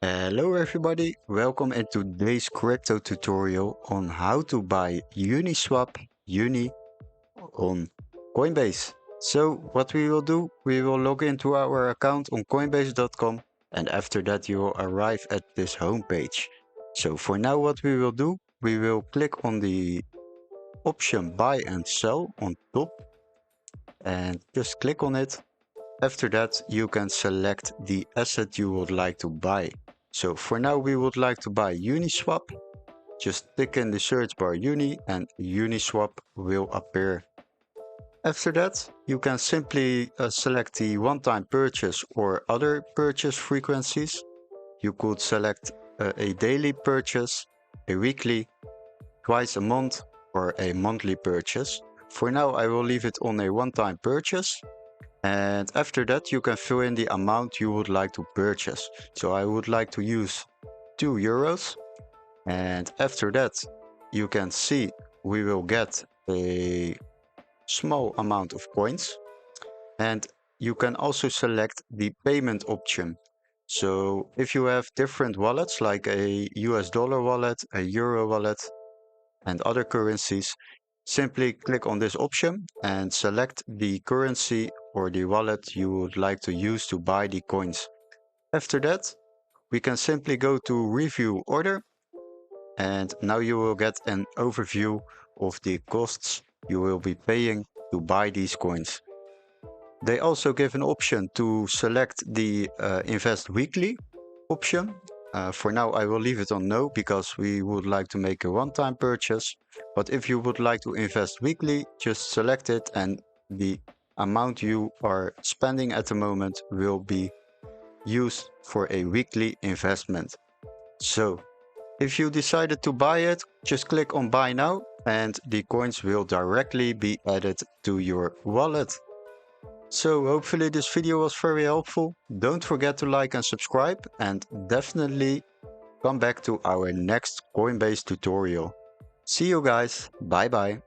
Hello everybody, welcome in today's crypto tutorial on how to buy Uniswap Uni on Coinbase. So what we will do, we will log into our account on coinbase.com and after that you will arrive at this homepage. So for now what we will do, we will click on the option buy and sell on top and just click on it. After that, you can select the asset you would like to buy. So for now, we would like to buy Uniswap. Just click in the search bar Uni and Uniswap will appear. After that, you can simply select the one-time purchase or other purchase frequencies. You could select a daily purchase, a weekly, twice a month, or a monthly purchase. For now, I will leave it on a one-time purchase. And after that, you can fill in the amount you would like to purchase. So I would like to use 2 euros. And after that, you can see we will get a small amount of coins. And you can also select the payment option. So if you have different wallets like a US dollar wallet, a euro wallet, and other currencies, simply click on this option and select the currency or the wallet you would like to use to buy the coins. After that, we can simply go to review order and now you will get an overview of the costs you will be paying to buy these coins. They also give an option to select the invest weekly option. For now, I will leave it on no because we would like to make a one-time purchase. But if you would like to invest weekly, just select it and the amount you are spending at the moment will be used for a weekly investment. So if you decided to buy it, just click on buy now and the coins will directly be added to your wallet. So hopefully this video was very helpful. Don't forget to like and subscribe and definitely come back to our next Coinbase tutorial. See you guys, bye bye.